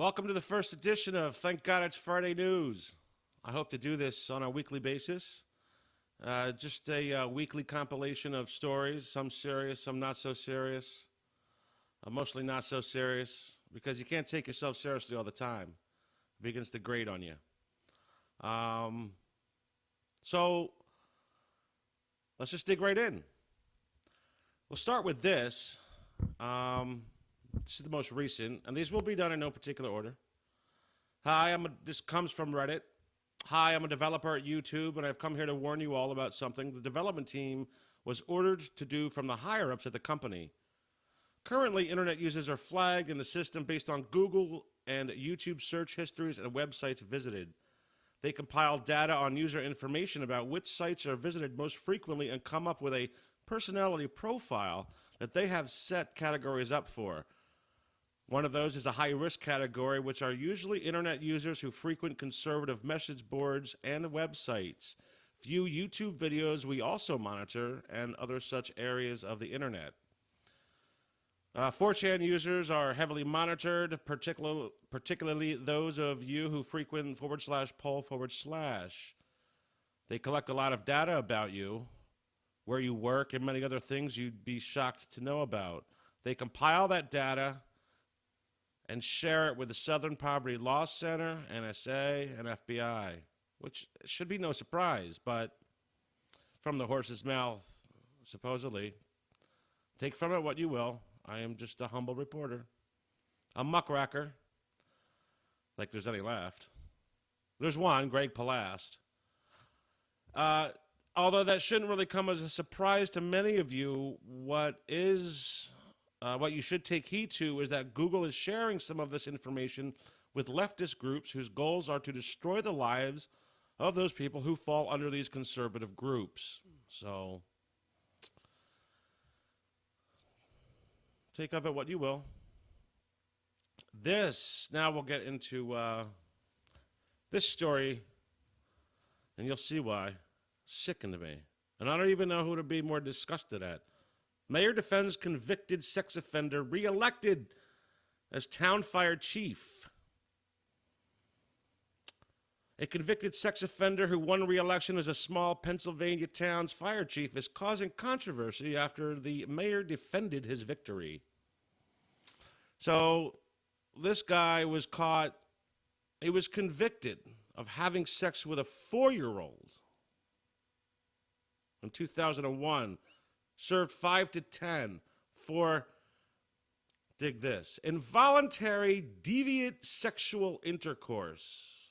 Welcome to the first edition of Thank God It's Friday News. I hope to do this on a weekly basis. Just a weekly compilation of stories, some serious, some not so serious. Mostly not so serious, because you can't take yourself seriously all the time. It begins to grate on you. So, let's just dig right in. We'll start with this. This is the most recent, and these will be done in no particular order. This comes from Reddit. Hi, I'm a developer at YouTube, and I've come here to warn you all about something the development team was ordered to do from the higher-ups at the company. Currently, internet users are flagged in the system based on Google and YouTube search histories and websites visited. They compile data on user information about which sites are visited most frequently and come up with a personality profile that they have set categories up for. One of those is a high-risk category, which are usually internet users who frequent conservative message boards and websites, view YouTube videos we also monitor, and other such areas of the internet. 4chan users are heavily monitored, particularly those of you who frequent /poll/. They collect a lot of data about you, where you work, and many other things you'd be shocked to know about. They compile that data and share it with the Southern Poverty Law Center, NSA, and FBI, which should be no surprise, but from the horse's mouth, supposedly. Take from it what you will. I am just a humble reporter. A muckracker, like there's any left. There's one, Greg Palast. Although that shouldn't really come as a surprise to many of you, what you should take heed to is that Google is sharing some of this information with leftist groups whose goals are to destroy the lives of those people who fall under these conservative groups. So, take of it what you will. Now we'll get into this story, and you'll see why. Sickened me. And I don't even know who to be more disgusted at. Mayor defends convicted sex offender re-elected as town fire chief. A convicted sex offender who won re-election as a small Pennsylvania town's fire chief is causing controversy after the mayor defended his victory. So this guy was caught, he was convicted of having sex with a 4-year-old in 2001. Served 5 to 10 for, dig this, involuntary deviant sexual intercourse.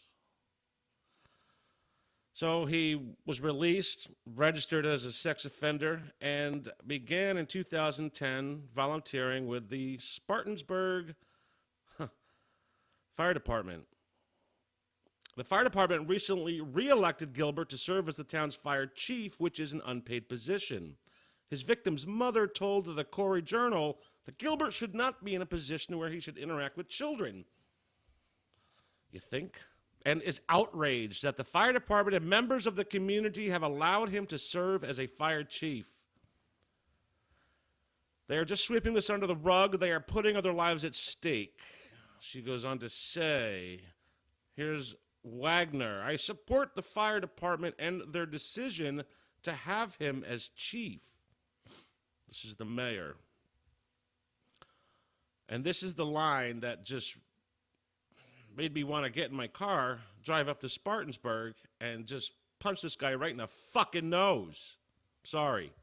So he was released, registered as a sex offender, and began in 2010 volunteering with the Spartanburg Fire Department. The fire department recently re-elected Gilbert to serve as the town's fire chief, which is an unpaid position. His victim's mother told the Corey Journal that Gilbert should not be in a position where he should interact with children. You think? And is outraged that the fire department and members of the community have allowed him to serve as a fire chief. They are just sweeping this under the rug. They are putting other lives at stake. She goes on to say, here's Wagner. I support the fire department and their decision to have him as chief. This is the mayor. And this is the line that just made me want to get in my car, drive up to Spartanburg, and just punch this guy right in the fucking nose. Sorry.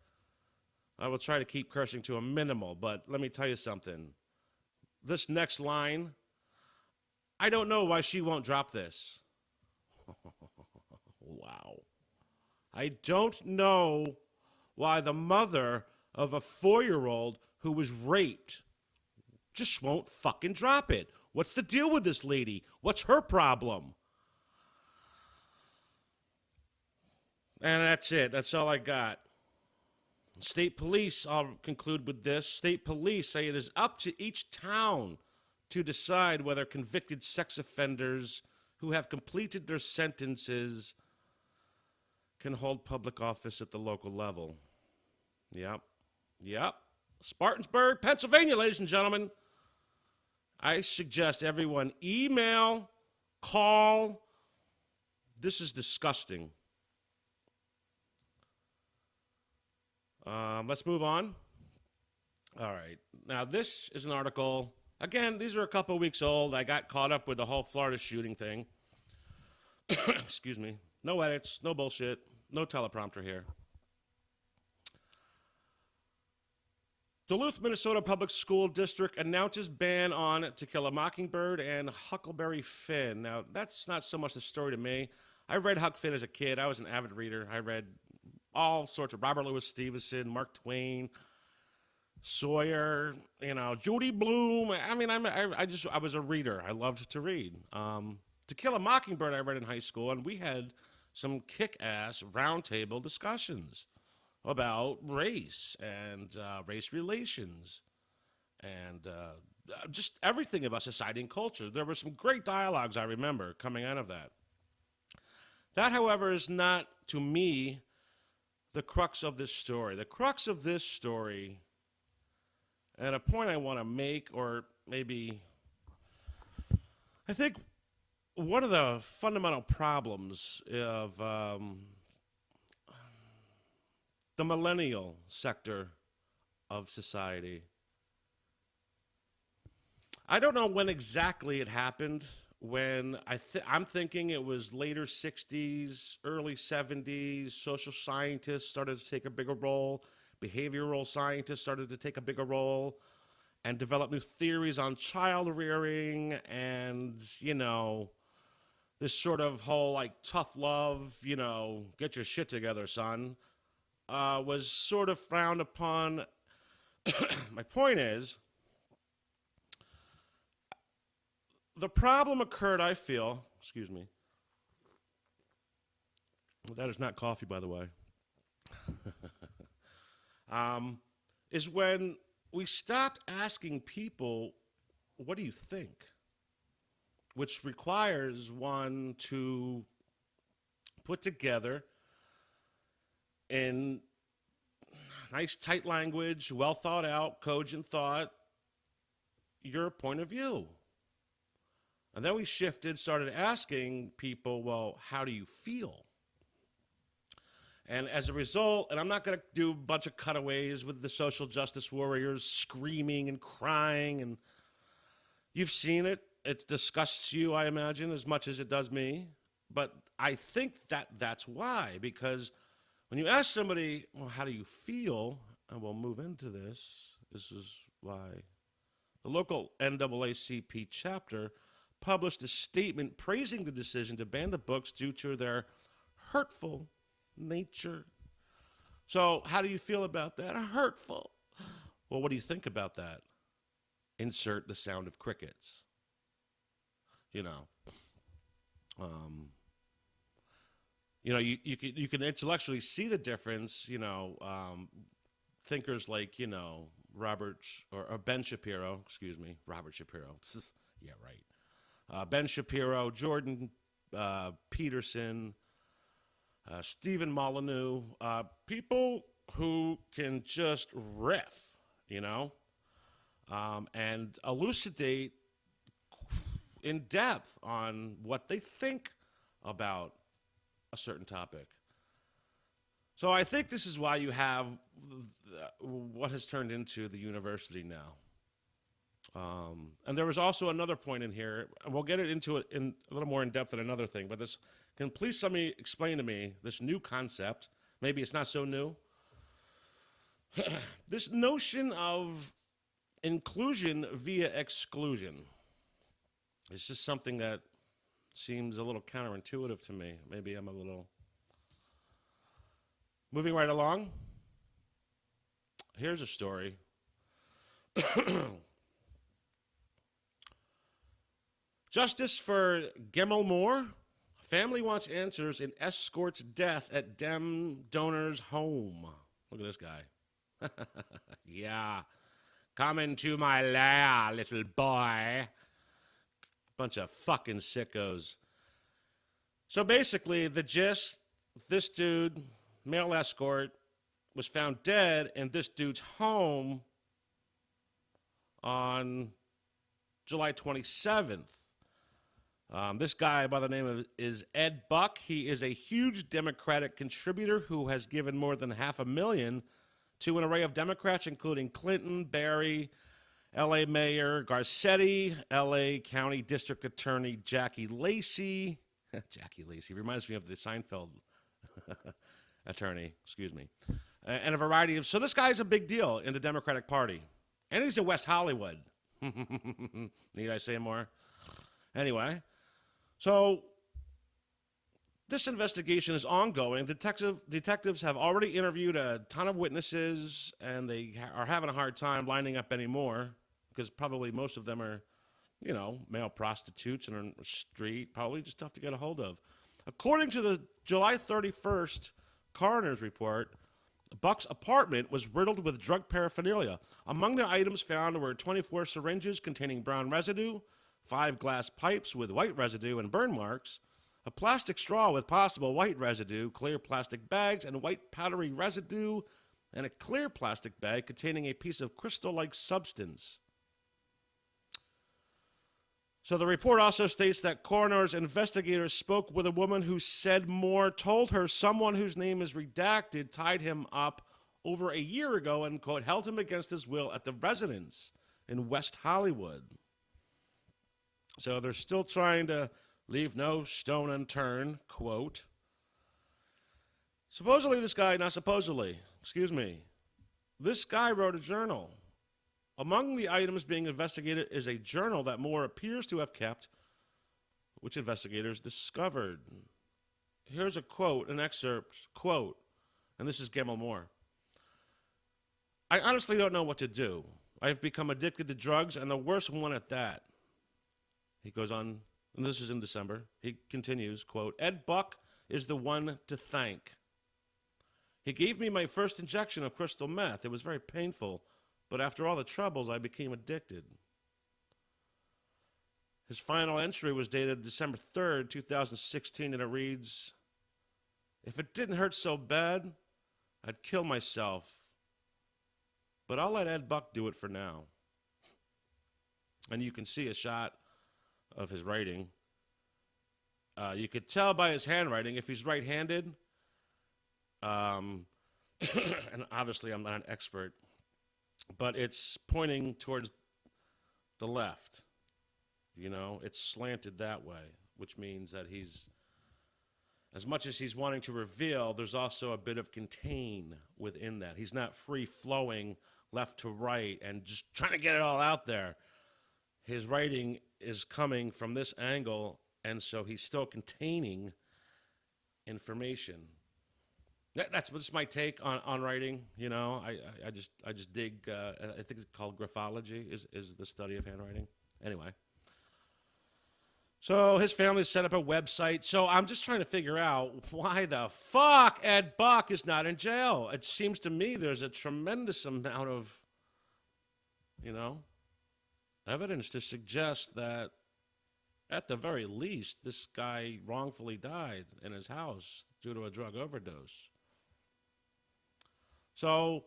I will try to keep cursing to a minimal, but let me tell you something. This next line, I don't know why she won't drop this. Wow. I don't know why the mother of a 4-year-old who was raped just won't fucking drop it. What's the deal with this lady? What's her problem? And that's it. That's all I got. State police, I'll conclude with this. State police say it is up to each town to decide whether convicted sex offenders who have completed their sentences can hold public office at the local level. Yep. Spartanburg, Pennsylvania, ladies and gentlemen. I suggest everyone email, call. This is disgusting. Let's move on. All right. Now, this is an article. Again, these are a couple weeks old. I got caught up with the whole Florida shooting thing. Excuse me. No edits, no bullshit, no teleprompter here. Duluth, Minnesota Public School District announces ban on To Kill a Mockingbird and Huckleberry Finn. Now, that's not so much the story to me. I read Huck Finn as a kid. I was an avid reader. I read all sorts of Robert Louis Stevenson, Mark Twain, Sawyer, Judy Blume. I mean, I was a reader. I loved to read. To Kill a Mockingbird I read in high school, and we had some kick-ass roundtable discussions about race and race relations and just everything about society and culture. There were some great dialogues I remember coming out of that. That, however, is not, to me, the crux of this story. The crux of this story, and a point I want to make, or maybe, I think one of the fundamental problems of the millennial sector of society, I don't know when exactly it happened. When I'm thinking it was later 60s, early 70s, social scientists started to take a bigger role, behavioral scientists started to take a bigger role, and develop new theories on child rearing and, this sort of whole, tough love, get your shit together, son, was sort of frowned upon. My point is, the problem occurred, I feel, excuse me. That is not coffee, by the way. Is when we stopped asking people, what do you think? Which requires one to put together in nice, tight language, well thought out, cogent thought, your point of view. And then we shifted, started asking people, well, how do you feel? And as a result, and I'm not going to do a bunch of cutaways with the social justice warriors screaming and crying, and you've seen it. It disgusts you, I imagine, as much as it does me. But I think that's why, because when you ask somebody, well, how do you feel? And we'll move into this. This is why the local NAACP chapter published a statement praising the decision to ban the books due to their hurtful nature. So how do you feel about that? Hurtful. Well, what do you think about that? Insert the sound of crickets. You can intellectually see the difference. Thinkers like Robert or Ben Shapiro. Excuse me, Robert Shapiro. Yeah, right. Ben Shapiro, Jordan Peterson, Stephen Molyneux, people who can just riff, and elucidate in depth on what they think about a certain topic. So I think this is why you have what has turned into the university now. And there was also another point in here, and we'll get into it in a little more in depth than another thing, but can please somebody explain to me this new concept? Maybe it's not so new. This notion of inclusion via exclusion. It's just something that seems a little counterintuitive to me. Maybe I'm a little... Moving right along. Here's a story. Justice for Gemel Moore. Family wants answers in escort's death at Dem donor's home. Look at this guy. Yeah. Come into my lair, little boy. Bunch of fucking sickos. So basically, the gist, this dude, male escort, was found dead in this dude's home on July 27th. This guy by the name of is Ed Buck. He is a huge Democratic contributor who has given more than $500,000 to an array of Democrats, including Clinton, Barry, L.A. Mayor Garcetti, L.A. County District Attorney Jackie Lacey. Jackie Lacey reminds me of the Seinfeld attorney, excuse me. And a variety of... So this guy's a big deal in the Democratic Party. And he's in West Hollywood. Need I say more? Anyway, so this investigation is ongoing. Detectives have already interviewed a ton of witnesses, and they are having a hard time lining up any more because probably most of them are, you know, male prostitutes and are on the street, probably just tough to get a hold of. According to the July 31st coroner's report, Buck's apartment was riddled with drug paraphernalia. Among the items found were 24 syringes containing brown residue, 5 glass pipes with white residue and burn marks, a plastic straw with possible white residue, clear plastic bags and white powdery residue, and a clear plastic bag containing a piece of crystal-like substance. So the report also states that coroner's investigators spoke with a woman who said Moore told her someone whose name is redacted tied him up over a year ago and, quote, held him against his will at the residence in West Hollywood. So they're still trying to leave no stone unturned, quote. Supposedly this guy, not supposedly, excuse me, this guy wrote a journal. Among the items being investigated is a journal that Moore appears to have kept, which investigators discovered. Here's a quote, an excerpt, quote, and this is Gamble Moore. I honestly don't know what to do. I've become addicted to drugs, and the worst one at that. He goes on, and this is in December. He continues, quote, Ed Buck is the one to thank. He gave me my first injection of crystal meth. It was very painful. But after all the troubles, I became addicted. His final entry was dated December 3rd, 2016, and it reads, if it didn't hurt so bad, I'd kill myself. But I'll let Ed Buck do it for now. And you can see a shot of his writing. You could tell by his handwriting if he's right-handed. And obviously I'm not an expert. But it's pointing towards the left. You know, it's slanted that way, which means that he's, as much as he's wanting to reveal, there's also a bit of contain within that. He's not free-flowing left to right and just trying to get it all out there. His writing is coming from this angle, and so he's still containing information. That's just my take on writing. You know, I just dig. I think it's called graphology. Is the study of handwriting. Anyway. So his family set up a website. So I'm just trying to figure out why the fuck Ed Buck is not in jail. It seems to me there's a tremendous amount of, you know, evidence to suggest that at the very least this guy wrongfully died in his house due to a drug overdose. So,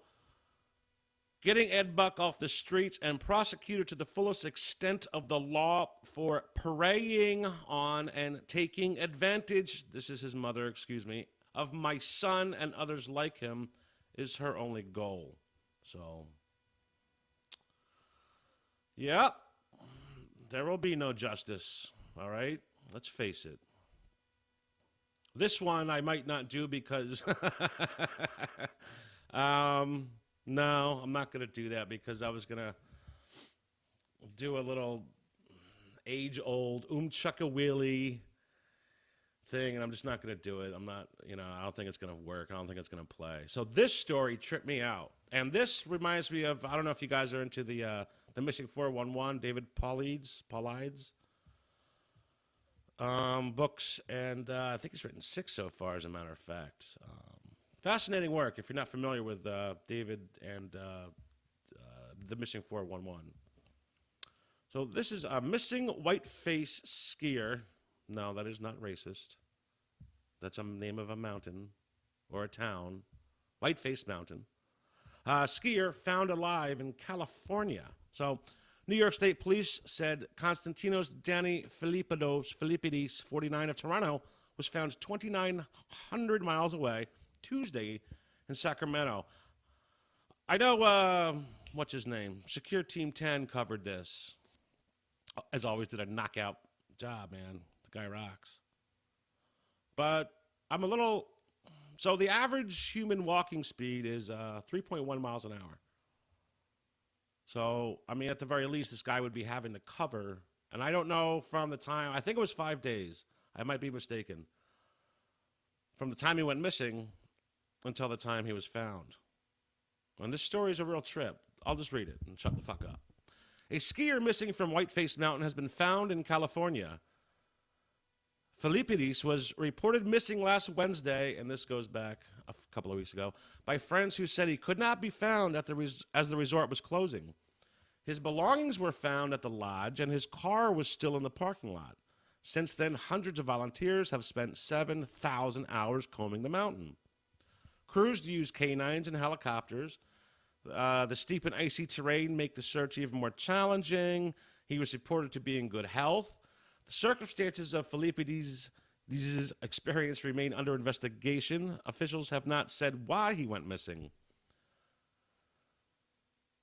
getting Ed Buck off the streets and prosecuted to the fullest extent of the law for preying on and taking advantage, this is his mother, excuse me, of my son and others like him is her only goal. So, yeah, there will be no justice, all right? Let's face it. This one I might not do because... no, I'm not going to do that because I was going to do a little age-old chuck-a-wheelie thing, and I'm just not going to do it. I'm not, you know, I don't think it's going to work. I don't think it's going to play. So this story tripped me out. And this reminds me of, I don't know if you guys are into the Missing 411, David Paulides books, and I think he's written 6 so far, as a matter of fact. Fascinating work if you're not familiar with David and the Missing 411. So this is a missing whiteface skier. No, that is not racist. That's a name of a mountain or a town. Whiteface Mountain. Skier found alive in California. So New York State Police said Konstantinos Danny Philippidis, 49 of Toronto, was found 2,900 miles away Tuesday in Sacramento. I know, what's his name? Secure Team 10 covered this. As always, did a knockout job, man. The guy rocks. But I'm a little... So the average human walking speed is 3.1 miles an hour. So, I mean, at the very least, this guy would be having to cover. And I don't know from the time... I think it was 5 days. I might be mistaken. From the time he went missing until the time he was found. And this story is a real trip. I'll just read it and shut the fuck up. A skier missing from Whiteface Mountain has been found in California. Philippidis was reported missing last Wednesday, and this goes back a couple of weeks ago, by friends who said he could not be found as the resort was closing. His belongings were found at the lodge, and his car was still in the parking lot. Since then, hundreds of volunteers have spent 7,000 hours combing the mountain. Crews used canines and helicopters. The steep and icy terrain make the search even more challenging. He was reported to be in good health. The circumstances of Philippidis' experience remain under investigation. Officials have not said why he went missing.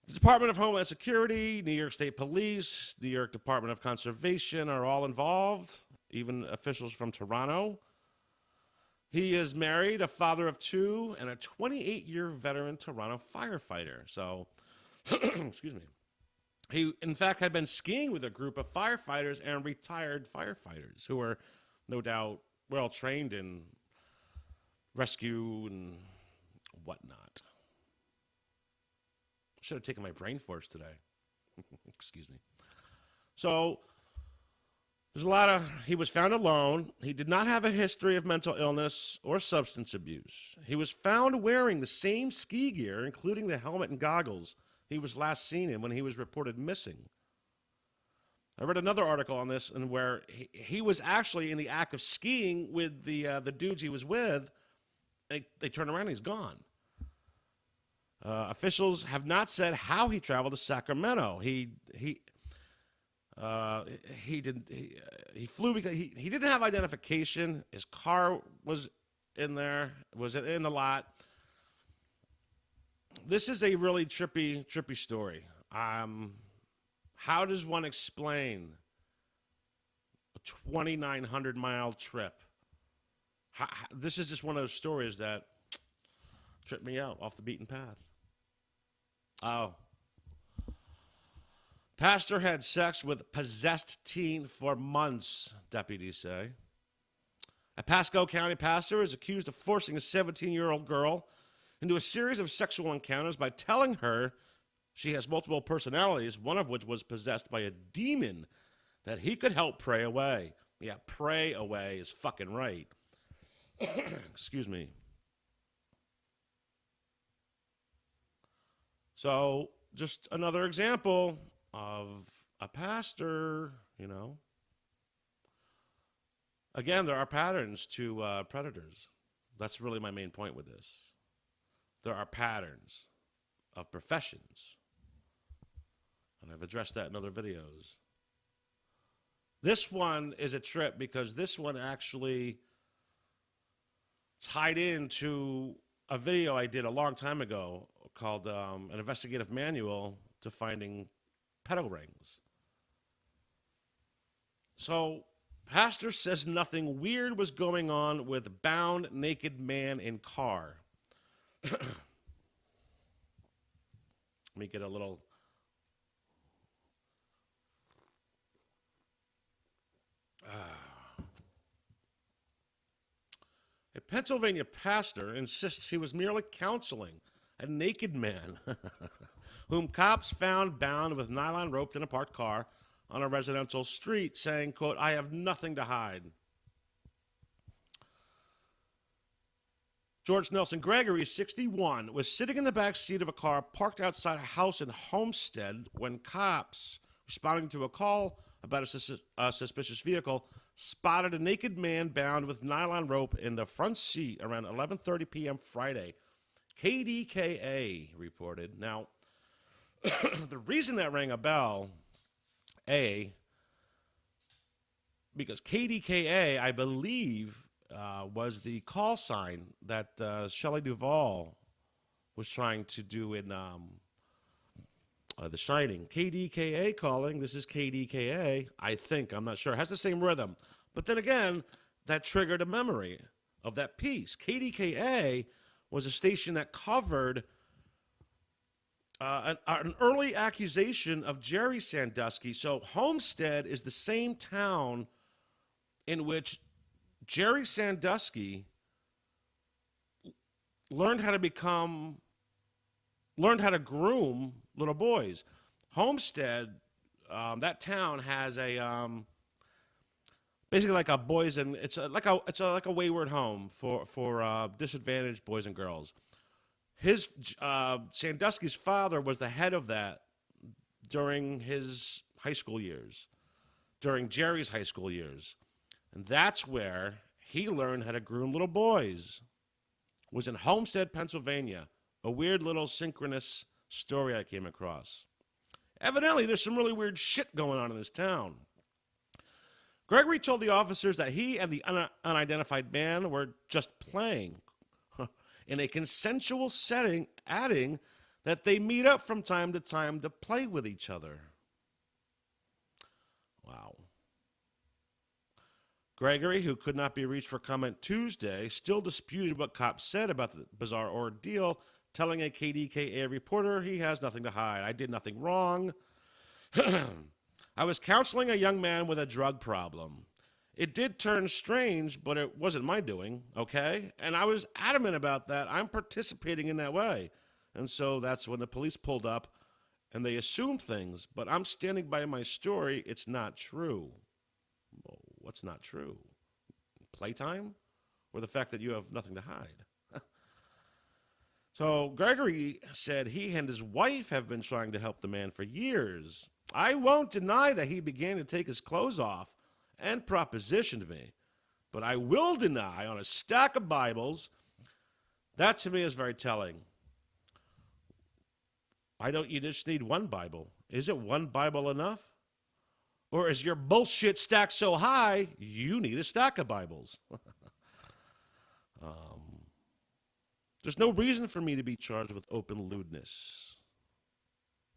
The Department of Homeland Security, New York State Police, New York Department of Conservation are all involved, even officials from Toronto. He is married, a father of 2, and a 28-year veteran Toronto firefighter. So, excuse me. He, in fact, had been skiing with a group of firefighters and retired firefighters who were, no doubt, well trained in rescue and whatnot. Should have taken my brain force today. Excuse me. So, there's a lot of... He was found alone. He did not have a history of mental illness or substance abuse. He was found wearing the same ski gear, including the helmet and goggles he was last seen in when he was reported missing. I read another article on this, and where he was actually in the act of skiing with the dudes he was with. They turn around and he's gone. Officials have not said how he traveled to Sacramento. He flew because he didn't have identification. His car was in the lot. This is a really trippy story. How does one explain a 2,900-mile trip? This is just one of those stories that tripped me out off the beaten path. Oh. Pastor had sex with possessed teen for months, deputies say. A Pasco County pastor is accused of forcing a 17-year-old girl into a series of sexual encounters by telling her she has multiple personalities, one of which was possessed by a demon that he could help pray away. Yeah, pray away is fucking right. Excuse me. So, just another example of a pastor, you know. Again, there are patterns to predators. That's really my main point with this. There are patterns of professions. And I've addressed that in other videos. This one is a trip because this one actually tied into a video I did a long time ago called an investigative manual to finding pedo rings. So, pastor says nothing weird was going on with bound naked man in car. Let me get a little... A Pennsylvania pastor insists he was merely counseling a naked man whom cops found bound with nylon rope in a parked car on a residential street, saying, quote, "I have nothing to hide." George Nelson Gregory, 61, was sitting in the back seat of a car parked outside a house in Homestead when cops, responding to a call about a suspicious vehicle, spotted a naked man bound with nylon rope in the front seat around 11:30 p.m. Friday. KDKA reported. Now, the reason that rang a bell because KDKA, I believe, was the call sign that Shelley Duvall was trying to do in The Shining. KDKA calling. This is KDKA, I think. I'm not sure. It has the same rhythm. But then again, that triggered a memory of that piece. KDKA was a station that covered an early accusation of Jerry Sandusky. So Homestead is the same town in which Jerry Sandusky learned how to groom little boys. Homestead, that town has a basically like a boys and it's like a wayward home for disadvantaged boys and girls. His Sandusky's father was the head of that during his high school years, during Jerry's high school years, and that's where he learned how to groom little boys. Was in Homestead, Pennsylvania. A weird little synchronous story I came across. Evidently, there's some really weird shit going on in this town. Gregory told the officers that he and the unidentified man were just playing in a consensual setting, adding that they meet up from time to time to play with each other. Wow. Gregory, who could not be reached for comment Tuesday, still disputed what cops said about the bizarre ordeal, telling a KDKA reporter he has nothing to hide. I did nothing wrong. I was counseling a young man with a drug problem. It did turn strange, but it wasn't my doing, okay? And I was adamant about that. I'm participating in that way. And so that's when the police pulled up, and they assumed things. But I'm standing by my story. It's not true. Well, what's not true? Playtime? Or the fact that you have nothing to hide? So Gregory said he and his wife have been trying to help the man for years. I won't deny that he began to take his clothes off and propositioned me, but I will deny on a stack of Bibles. That to me is very telling. Why don't you just need one Bible? Is it one Bible enough? Or is your bullshit stacked so high, you need a stack of Bibles? There's no reason for me to be charged with open lewdness.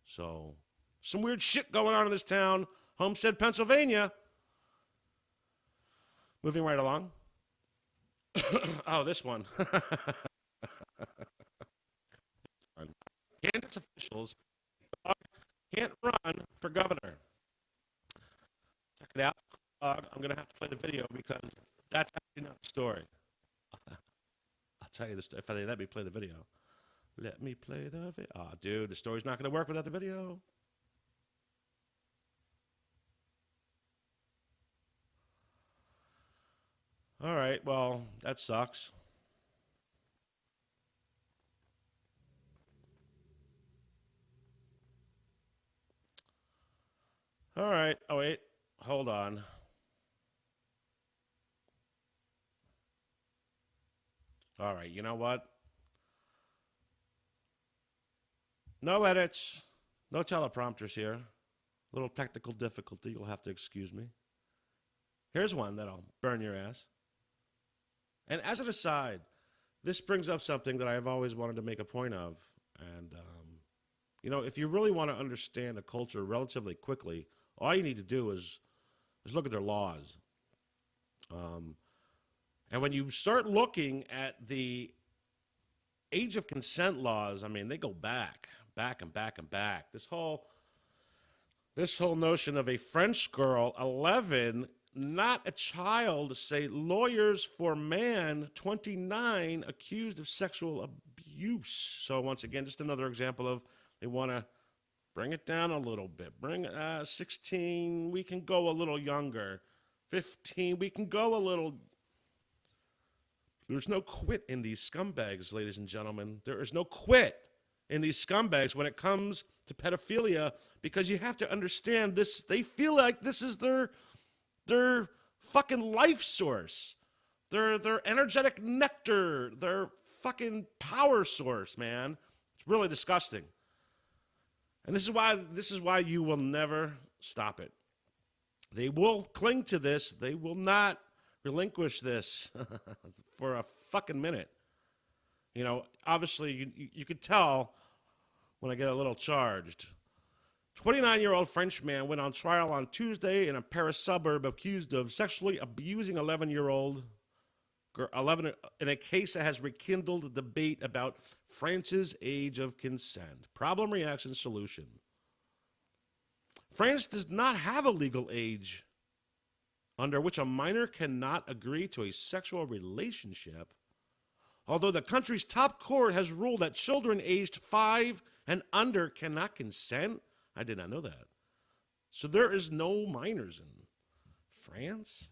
So, some weird shit going on in this town, Homestead, Pennsylvania. Moving right along. Oh, this one. Kansas officials can't run for governor. Check it out. I'm going to have to play the video because that's actually not the story. I'll tell you this if they let me play the video. Let me play the video. Oh, dude, the story's not going to work without the video. All right, well, that sucks. All right. Oh, wait. Hold on. All right, you know what? No edits. No teleprompters here. Little technical difficulty. You'll have to excuse me. Here's one that'll burn your ass. And as an aside, this brings up something that I've always wanted to make a point of. And, if you really want to understand a culture relatively quickly, all you need to do is look at their laws. And when you start looking at the age of consent laws, I mean, they go back and back and back. This whole notion of a French girl, 11, not a child, say lawyers for man, 29, accused of sexual abuse. So once again, just another example of they want to bring it down a little bit. Bring 16, we can go a little younger. 15, we can go a little. There's no quit in these scumbags, ladies and gentlemen. There is no quit in these scumbags when it comes to pedophilia, because you have to understand this. They feel like this is their fucking life source, their energetic nectar, their fucking power source, man. It's really disgusting. And this is why you will never stop it. They will cling to this. They will not relinquish this for a fucking minute. You know, obviously, you could tell when I get a little charged. 29-year-old French man went on trial on Tuesday in a Paris suburb accused of sexually abusing 11-year-old 11 in a case that has rekindled the debate about France's age of consent. Problem, reaction, solution. France does not have a legal age under which a minor cannot agree to a sexual relationship, although the country's top court has ruled that children aged 5 and under cannot consent. I did not know that. So there is no minors in France.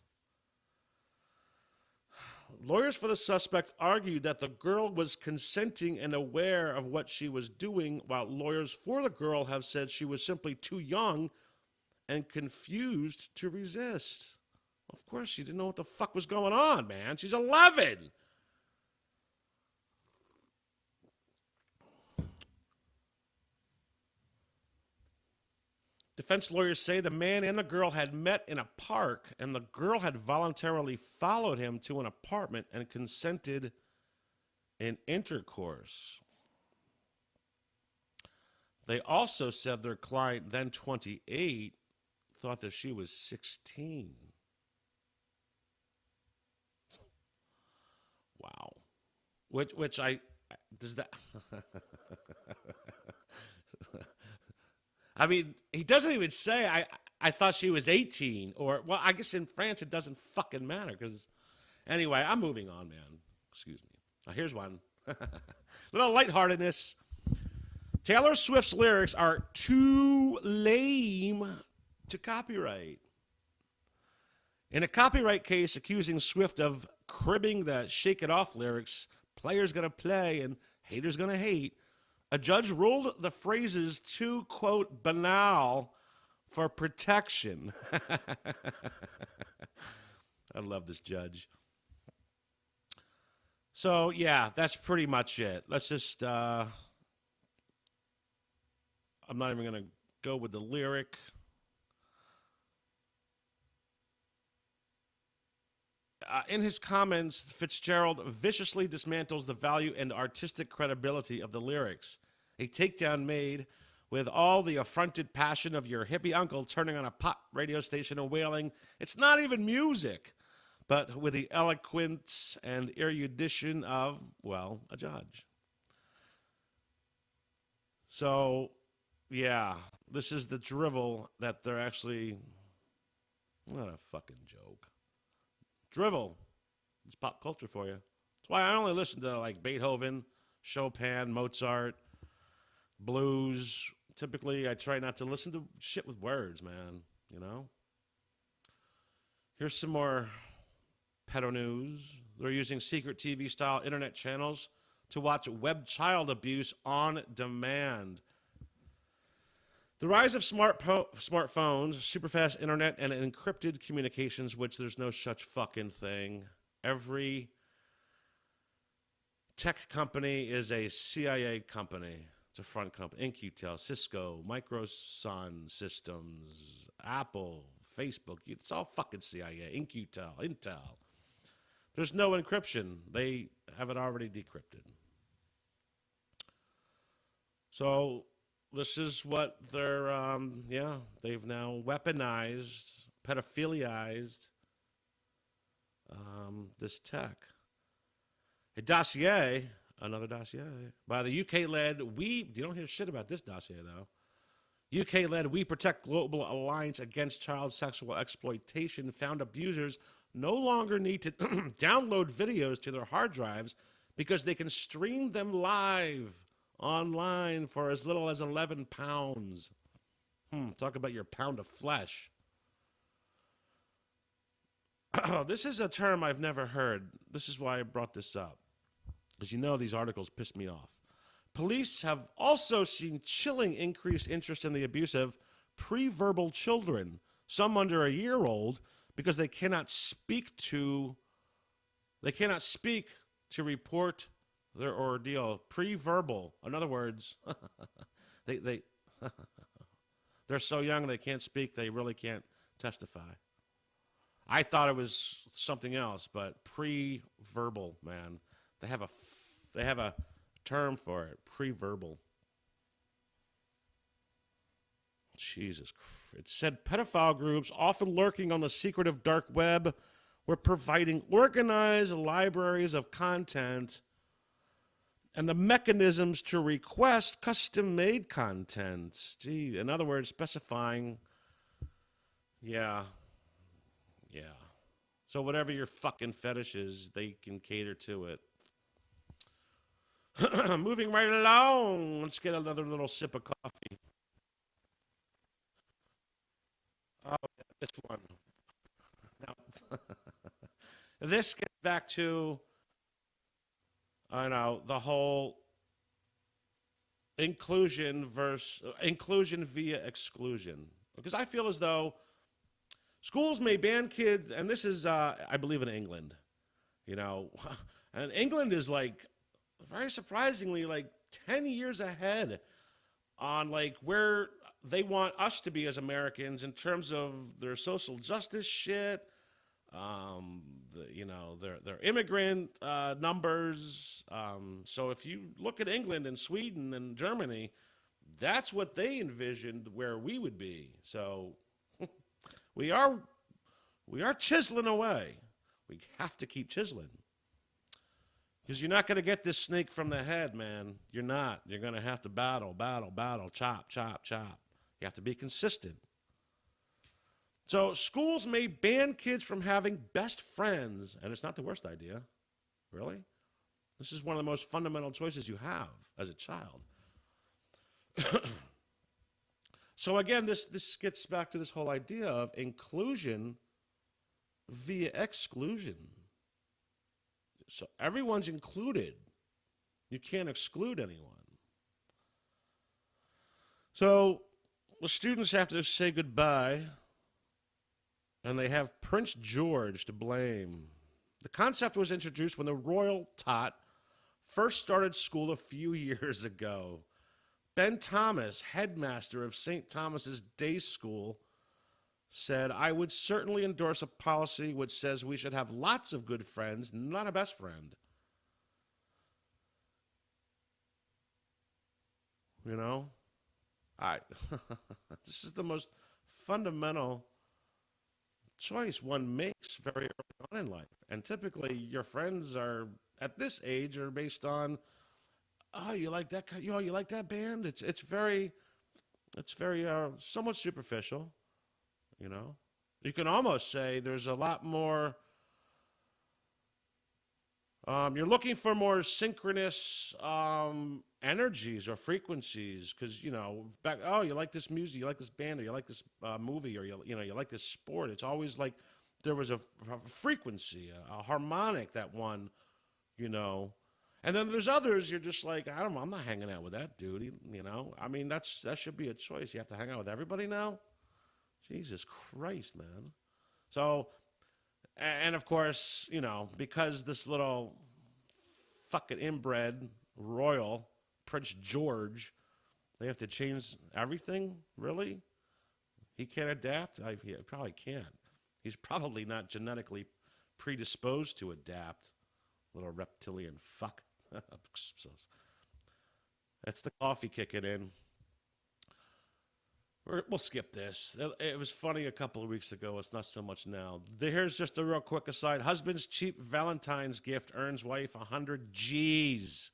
Lawyers for the suspect argued that the girl was consenting and aware of what she was doing, while lawyers for the girl have said she was simply too young and confused to resist. Of course, she didn't know what the fuck was going on, man. She's 11. Defense lawyers say the man and the girl had met in a park, and the girl had voluntarily followed him to an apartment and consented in intercourse. They also said their client, then 28, thought that she was 16. Wow. Which I, does that... I mean, he doesn't even say, I thought she was 18. Or, well, I guess in France it doesn't fucking matter. Because, anyway, I'm moving on, man. Excuse me. Here's one. Little lightheartedness. Taylor Swift's lyrics are too lame to copyright. In a copyright case accusing Swift of cribbing the Shake It Off lyrics, players gonna play and haters gonna hate, a judge ruled the phrases too, quote, banal for protection. I love this judge. So, yeah, that's pretty much it. Let's just, I'm not even going to go with the lyric. In his comments, Fitzgerald viciously dismantles the value and artistic credibility of the lyrics. A takedown made with all the affronted passion of your hippie uncle turning on a pop radio station and wailing, "It's not even music," but with the eloquence and erudition of, well, a judge. So, yeah, this is the drivel that they're actually, what a fucking joke. Drivel. It's pop culture for you. That's why I only listen to like Beethoven, Chopin, Mozart, blues. Typically, I try not to listen to shit with words, man. You know? Here's some more pedo news. They're using secret TV-style internet channels to watch web child abuse on demand. The rise of smartphones, super-fast internet, and encrypted communications, which there's no such fucking thing. Every tech company is a CIA company. It's a front company. InQtel, Cisco, Microsun Systems, Apple, Facebook. It's all fucking CIA. InQtel, Intel. There's no encryption. They have it already decrypted. So this is what they're, they've now weaponized, pedophiliazed this tech. A dossier, another dossier, by the UK-led you don't hear shit about this dossier, though. UK-led We Protect Global Alliance Against Child Sexual Exploitation found abusers no longer need to download videos to their hard drives because they can stream them live online for as little as 11 pounds. Talk about your pound of flesh. This is a term I've never heard. This is why I brought this up. Because you know these articles piss me off. Police have also seen chilling increased interest in the abuse of pre-verbal children, some under a year old, because they cannot speak to report their ordeal. Pre-verbal. In other words, they're so young they can't speak. They really can't testify. I thought it was something else, but pre-verbal, man. They have a term for it, pre-verbal. Jesus Christ. It said pedophile groups, often lurking on the secretive dark web, were providing organized libraries of content and the mechanisms to request custom-made content. Gee, in other words, specifying, yeah. So whatever your fucking fetish is, they can cater to it. Moving right along, let's get another little sip of coffee. Oh, this one. Now, this gets back to, I know, the whole inclusion via exclusion. Because I feel as though schools may ban kids, and this is, I believe, in England. And England is like, very surprisingly, like 10 years ahead on like where they want us to be as Americans in terms of their social justice shit, their immigrant numbers. So if you look at England and Sweden and Germany, that's what they envisioned where we would be. So we are chiseling away. We have to keep chiseling. Because you're not going to get this snake from the head, man. You're not. You're going to have to battle, chop, chop, chop. You have to be consistent. So schools may ban kids from having best friends, and it's not the worst idea. Really? This is one of the most fundamental choices you have as a child. So again, this gets back to this whole idea of inclusion via exclusion. So everyone's included. You can't exclude anyone. So the students have to say goodbye, and they have Prince George to blame. The concept was introduced when the royal tot first started school a few years ago. Ben Thomas, headmaster of St. Thomas's Day School, said, "I would certainly endorse a policy which says we should have lots of good friends, not a best friend." This is the most fundamental choice one makes very early on in life. And typically your friends are, at this age, are based on, oh, you like that? You like that band? It's very somewhat superficial. You can almost say there's a lot more, you're looking for more synchronous energies or frequencies because, you like this music, you like this band, or you like this movie, or, you like this sport. It's always like there was a frequency, a harmonic, that one, And then there's others, you're just like, I'm not hanging out with that dude, that should be a choice. You have to hang out with everybody now? Jesus Christ, man. So, and of course, because this little fucking inbred royal, Prince George, they have to change everything? Really? He can't adapt? He probably can't. He's probably not genetically predisposed to adapt. Little reptilian fuck. That's the coffee kicking in. We'll skip this. It was funny a couple of weeks ago. It's not so much now. Here's just a real quick aside. Husband's cheap Valentine's gift earns wife 100 G's.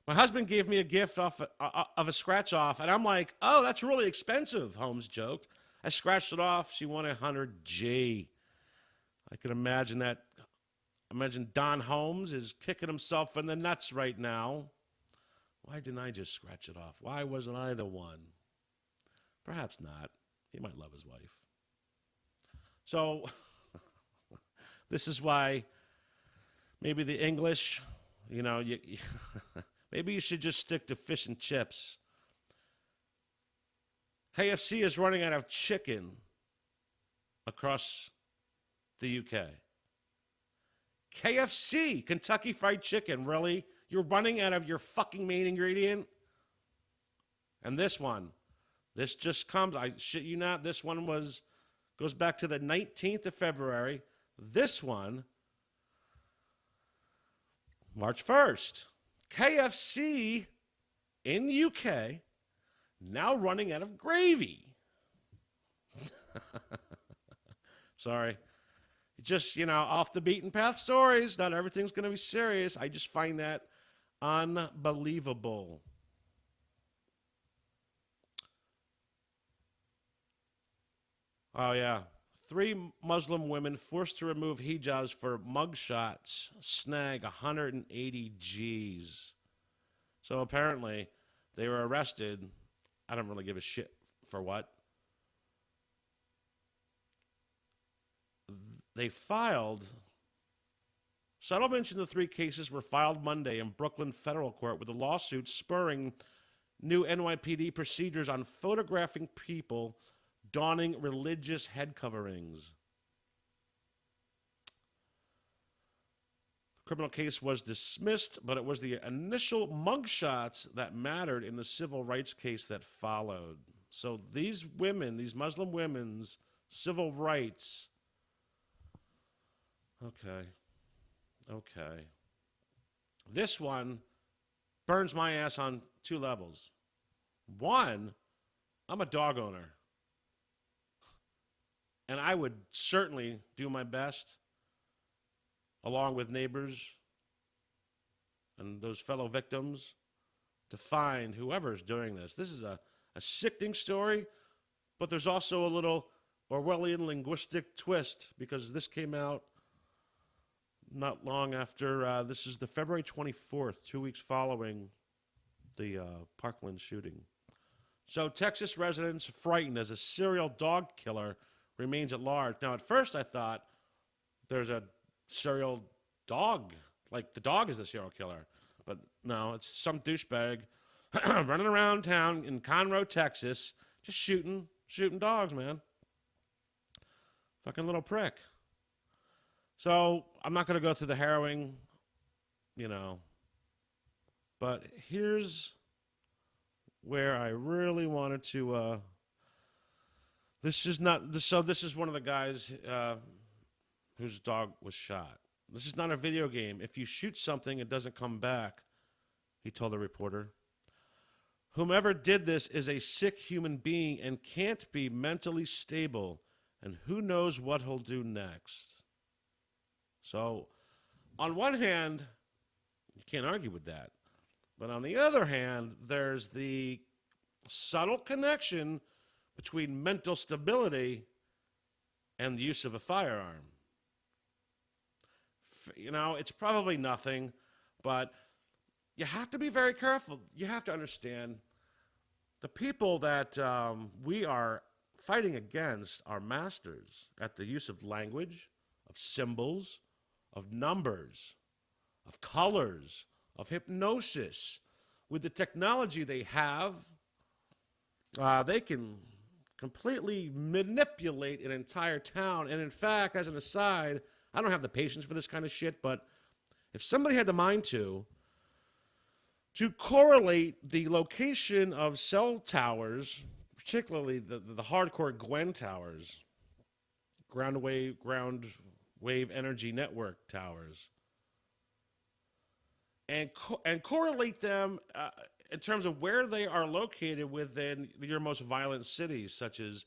My husband gave me a gift of a scratch off, and I'm like, oh, that's really expensive, Holmes joked. I scratched it off. She won 100 G. I can imagine that. Imagine Don Holmes is kicking himself in the nuts right now. Why didn't I just scratch it off? Why wasn't I the one? Perhaps not. He might love his wife. So, this is why maybe the English, maybe you should just stick to fish and chips. KFC is running out of chicken across the UK. KFC, Kentucky Fried Chicken, really? You're running out of your fucking main ingredient? And this just comes, I shit you not, this one was Goes back to the 19th of February. This one, March 1st. KFC in the UK now running out of gravy. Sorry. Just, off the beaten path stories. Not everything's going to be serious. I just find that unbelievable. Oh, yeah. 3 Muslim women forced to remove hijabs for mugshots snag 180 G's. So apparently they were arrested. I don't really give a shit for what. They filed. Settlements in the 3 cases were filed Monday in Brooklyn federal court with a lawsuit spurring new NYPD procedures on photographing people donning religious head coverings. The criminal case was dismissed, but it was the initial mugshots that mattered in the civil rights case that followed. So these women, these Muslim women's civil rights. Okay. This one burns my ass on 2 levels. One, I'm a dog owner. And I would certainly do my best, along with neighbors and those fellow victims, to find whoever's doing this. This is a sickening story, but there's also a little Orwellian linguistic twist, because this came out not long after, this is the February 24th, 2 weeks following the Parkland shooting. So Texas residents frightened as a serial dog killer remains at large. Now, at first I thought there's a serial dog, like the dog is the serial killer. But no, it's some douchebag running around town in Conroe, Texas, just shooting dogs, man. Fucking little prick. So I'm not going to go through the harrowing, but here's where I really wanted to, this is one of the guys whose dog was shot. This is not a video game. If you shoot something, it doesn't come back, he told the reporter. Whomever did this is a sick human being and can't be mentally stable, and who knows what he'll do next. So, on one hand, you can't argue with that. But on the other hand, there's the subtle connection between mental stability and the use of a firearm. It's probably nothing, but you have to be very careful. You have to understand the people that we are fighting against are masters at the use of language, of symbols, of numbers, of colors, of hypnosis. With the technology they have, they can completely manipulate an entire town. And in fact, as an aside, I don't have the patience for this kind of shit, but if somebody had the mind to correlate the location of cell towers, particularly the hardcore Gwen towers, ground wave energy network towers, and correlate them in terms of where they are located within your most violent cities, such as,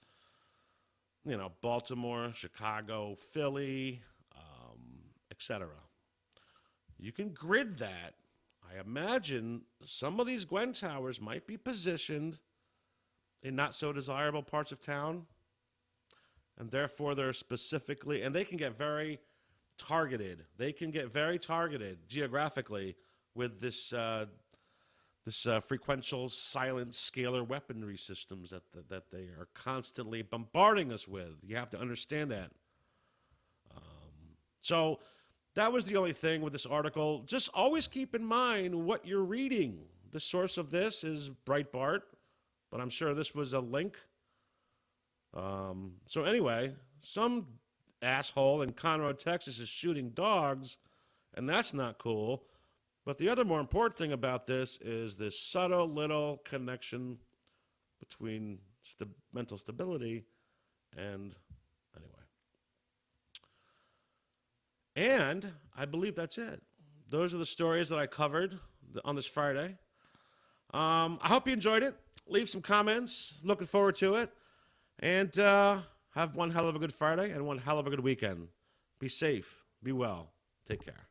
Baltimore, Chicago, Philly, etc. You can grid that. I imagine some of these Gwen towers might be positioned in not so desirable parts of town, and therefore they're specifically, and they can get very targeted. They can get very targeted geographically with this frequential silent scalar weaponry systems that they are constantly bombarding us with. You have to understand that. So that was the only thing with this article. Just always keep in mind what you're reading. The source of this is Breitbart, but I'm sure this was a link. So anyway, some asshole in Conroe, Texas is shooting dogs, and that's not cool. But the other more important thing about this is this subtle little connection between mental stability and Anyway. And I believe that's it. Those are the stories that I covered on this Friday. I hope you enjoyed it. Leave some comments. Looking forward to it. And have one hell of a good Friday and one hell of a good weekend. Be safe. Be well. Take care.